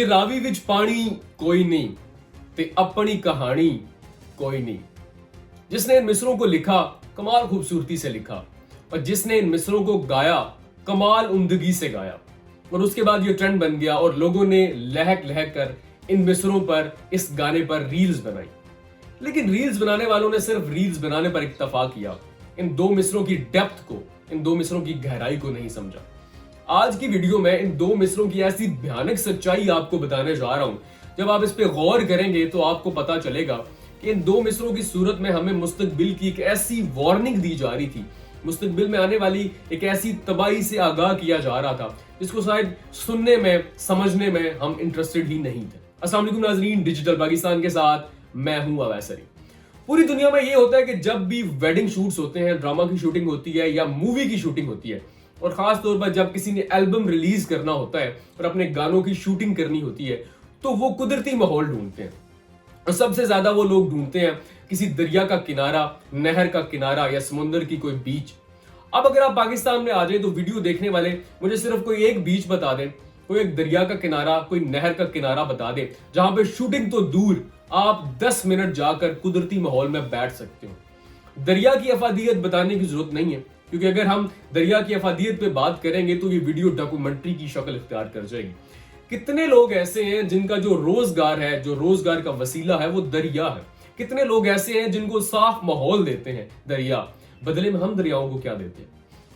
जे रावी विच पानी कोई नहीं ते अपनी कहानी कोई नहीं। जिसने इन मिसरों को लिखा कमाल खूबसूरती से लिखा, और जिसने इन मिसरों को गाया कमाल उम्दगी से गाया। और उसके बाद ये ट्रेंड बन गया और लोगों ने लहक लहक कर इन मिसरों पर, इस गाने पर रील्स बनाई। लेकिन रील्स बनाने वालों ने सिर्फ रील्स बनाने पर इक्तफा किया, इन दो मिसरों की डेप्थ को, इन दो मिसरों की गहराई को नहीं समझा। आज की वीडियो में इन दो मिसरों की ऐसी भयानक सच्चाई आपको बताने जा रहा हूं, जब आप इस पे गौर करेंगे तो आपको पता चलेगा कि इन दो मिसरों की सूरत में हमें मुस्तकबिल की एक ऐसी वार्निंग दी जा रही थी, मुस्तकबिल में आने वाली एक ऐसी तबाही से आगाह किया जा रहा था जिसको शायद सुनने में, समझने में हम इंटरेस्टेड ही नहीं थे। अस्सलाम वालेकुम नाज़रीन, डिजिटल पाकिस्तान के साथ मैं हूं अवैसरी। पूरी दुनिया में ये होता है कि जब भी वेडिंग शूट्स होते हैं, ड्रामा की शूटिंग होती है या मूवी की शूटिंग होती है, और खास तौर पर जब किसी ने एल्बम रिलीज करना होता है और अपने गानों की शूटिंग करनी होती है, तो वो कुदरती माहौल ढूंढते हैं। और सबसे ज्यादा वो लोग ढूंढते हैं किसी दरिया का किनारा, नहर का किनारा या समुद्र की कोई बीच। अब अगर आप पाकिस्तान में आ जाए तो वीडियो देखने वाले मुझे सिर्फ कोई एक बीच बता दें, कोई एक दरिया का किनारा, कोई नहर का किनारा बता दें जहां पे शूटिंग तो दूर, आप 10 मिनट जाकर कुदरती माहौल में बैठ सकते हो। दरिया की अफादियत बताने की जरूरत नहीं है, क्योंकि अगर हम दरिया की अफादियत पे बात करेंगे तो ये वीडियो डॉक्यूमेंट्री की शक्ल इख्तियार कर जाएगी। कितने लोग ऐसे हैं जिनका जो रोजगार है, जो रोजगार का वसीला है वो दरिया है। कितने लोग ऐसे हैं जिनको साफ माहौल देते हैं दरिया, बदले में हम दरियाओं को क्या देते हैं।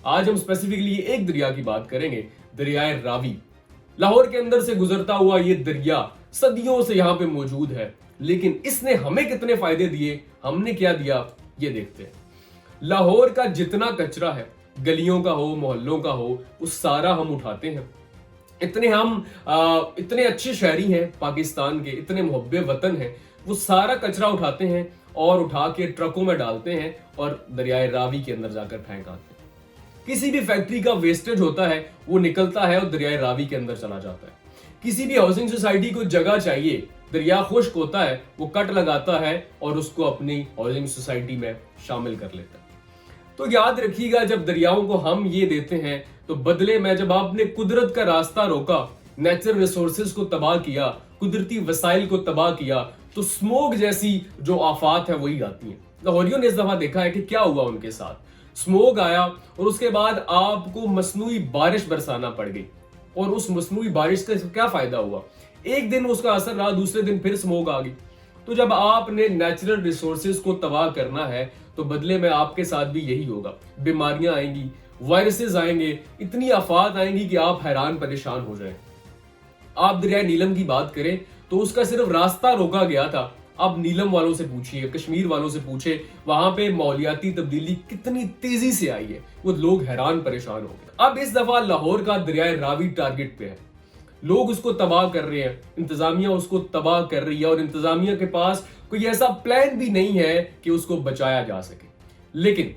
आज हम स्पेसिफिकली एक दरिया की बात करेंगे, दरियाए रावी। लाहौर के अंदर से गुजरता हुआ ये दरिया सदियों से यहाँ पे मौजूद है, लेकिन इसने हमें कितने फायदे दिए, हमने क्या दिया, ये देखते हैं। लाहौर का जितना कचरा है, गलियों का हो, मोहल्लों का हो, वो सारा हम उठाते हैं। इतने अच्छे शहरी हैं पाकिस्तान के, इतने मुहब्बे वतन हैं, वो सारा कचरा उठाते हैं और उठा के ट्रकों में डालते हैं और दरियाए रावी के अंदर जाकर फेंक आते हैं। किसी भी फैक्ट्री का वेस्टेज होता है वो निकलता है और दरियाए रावी के अंदर चला जाता है। किसी भी हाउसिंग सोसाइटी को जगह चाहिए, दरिया खुश्क होता है, वो कट लगाता है और उसको अपनी हाउसिंग सोसाइटी में शामिल कर लेता है। तो याद रखिएगा, जब दरियाओं को हम ये देते हैं तो बदले में जब आपने कुदरत का रास्ता रोका, नेचुरल रिसोर्सेज को तबाह किया, कुदरती वसाइल को तबाह किया, तो स्मोक जैसी जो आफात है वही आती है। लाहौरियों ने इस दफा देखा है कि क्या हुआ उनके साथ। स्मोक आया और उसके बाद आपको मसनूई बारिश बरसाना पड़ गई, और उस मसनूई बारिश का क्या फायदा हुआ, एक दिन उसका असर रहा, दूसरे दिन फिर स्मोक आ गई। तो जब आपने नेचुरल रिसोर्सेज को तबाह करना है तो बदले में आपके साथ भी यही होगा। बीमारियां आएंगी, वायरसेस आएंगे, इतनी आफात आएंगी कि आप हैरान परेशान हो जाएं। आप दरिया नीलम की बात करें तो उसका सिर्फ रास्ता रोका गया था। अब नीलम वालों से पूछिए, कश्मीर वालों से पूछे, वहां पे माहौलियाती तब्दीली कितनी तेजी से आई है, वो लोग हैरान परेशान हो गए। अब इस दफा लाहौर का दरियाए रावी टारगेट पे है, लोग उसको तबाह कर रहे हैं, इंतजामिया उसको तबाह कर रही है, और इंतजामिया के पास कोई ऐसा प्लान भी नहीं है कि उसको बचाया जा सके। लेकिन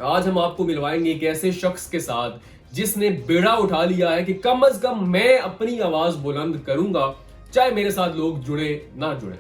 आज हम आपको मिलवाएंगे एक ऐसे शख्स के साथ जिसने बेड़ा उठा लिया है कि कम अज कम मैं अपनी आवाज बुलंद करूंगा, चाहे मेरे साथ लोग जुड़े ना जुड़े।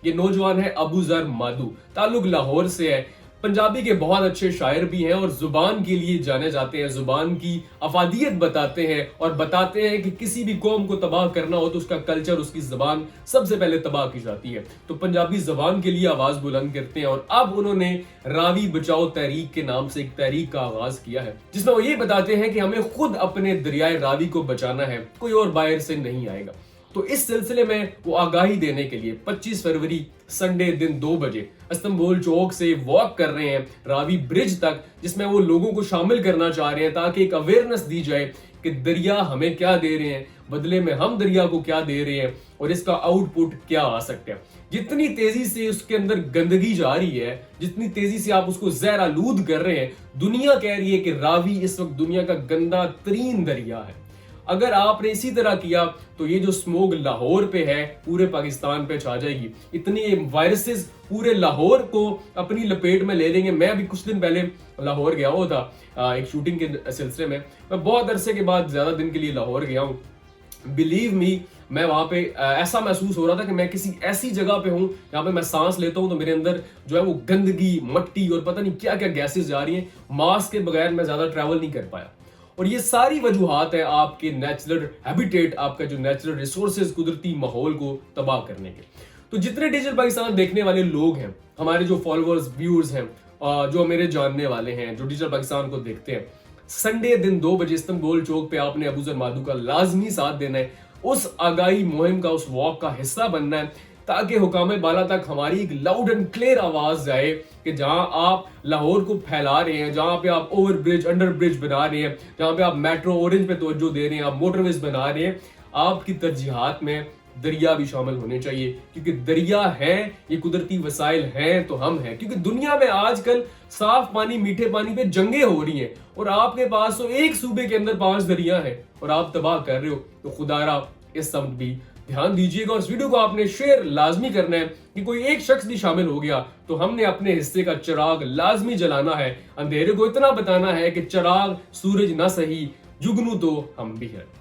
ये नौजवान है अबू जर मादू, ताल्लुक लाहौर से है, पंजाबी के बहुत अच्छे शायर भी हैं और जुबान के लिए जाने जाते हैं, जुबान की अफादियत बताते हैं और बताते हैं कि किसी भी कौम को तबाह करना हो तो उसका कल्चर, उसकी जुबान सबसे पहले तबाह की जाती है। तो पंजाबी जुबान के लिए आवाज बुलंद करते हैं, और अब उन्होंने रावी बचाओ तहरीक के नाम से एक तहरीक का आगाज किया है, जिसमें वो ये बताते हैं कि हमें खुद अपने दरियाए रावी को बचाना है, कोई और बाहर से नहीं आएगा। तो इस सिलसिले में वो आगाही देने के लिए 25 फरवरी संडे दिन 2 बजे इस्तांबुल चौक से वॉक कर रहे हैं रावी ब्रिज तक, जिसमें वो लोगों को शामिल करना चाह रहे हैं ताकि एक अवेयरनेस दी जाए कि दरिया हमें क्या दे रहे हैं, बदले में हम दरिया को क्या दे रहे हैं, और इसका आउटपुट क्या आ सकता है। जितनी तेजी से उसके अंदर गंदगी जा रही है, जितनी तेजी से आप उसको जहर आलूद कर रहे हैं, दुनिया कह रही है कि रावी इस वक्त दुनिया का गंदा तरीन दरिया है। अगर आपने इसी तरह किया तो ये जो स्मोक लाहौर पे है पूरे पाकिस्तान पे छा जाएगी, इतनी वायरसेस पूरे लाहौर को अपनी लपेट में ले लेंगे। मैं अभी कुछ दिन पहले लाहौर गया हुआ था एक शूटिंग के सिलसिले में। मैं बहुत अरसे के बाद ज्यादा दिन के लिए लाहौर गया हूँ। बिलीव मी, मैं वहां पे ऐसा महसूस हो रहा था कि मैं किसी ऐसी जगह पे हूँ जहां पे मैं सांस लेता हूँ तो मेरे अंदर जो है वो गंदगी, मट्टी और पता नहीं क्या क्या गैसेस जा रही हैं। मास्क के बगैर मैं ज्यादा ट्रैवल नहीं कर पाया। और ये सारी वजूहात है आपके नेचुरल हैबिटेट, आपका जो नेचुरल रिसोर्सेज, कुदरती माहौल को तबाह करने के। तो जितने डिजिटल पाकिस्तान देखने वाले लोग हैं, हमारे जो फॉलोअर्स, व्यूअर्स हैं, जो मेरे जानने वाले हैं, जो डिजिटल पाकिस्तान को देखते हैं, संडे दिन 2 बजे इस्तांबुल चौक पे आपने अबूजर माधू का लाजमी साथ देना है, उस आगाही मुहिम का, उस वॉक का हिस्सा बनना है, ताकि हुकाम बाला तक हमारी एक लाउड एंड क्लियर आवाज जाए कि जहां आप लाहौर को फैला रहे हैं, जहां पे आप ओवर ब्रिज, अंडर ब्रिज बना रहे हैं, जहां पे आप मेट्रो ऑरेंज पे तवज्जो दे रहे हैं, आप मोटरवेज बना रहे हैं, आपकी तरजीहात में दरिया भी शामिल होने चाहिए, क्योंकि दरिया है, ये कुदरती वसाइल हैं तो हम हैं। क्योंकि दुनिया में आजकल साफ पानी, मीठे पानी पे जंगें हो रही हैं और आपके पास तो एक सूबे के अंदर 5 दरिया हैं और आप तबाह कर रहे हो। तो खुदारा इस समत भी ध्यान दीजिएगा और इस वीडियो को आपने शेयर लाजमी करना है कि कोई एक शख्स भी शामिल हो गया तो हमने अपने हिस्से का चिराग लाजमी जलाना है। अंधेरे को इतना बताना है कि चिराग सूरज ना सही, जुगनू तो हम भी हैं।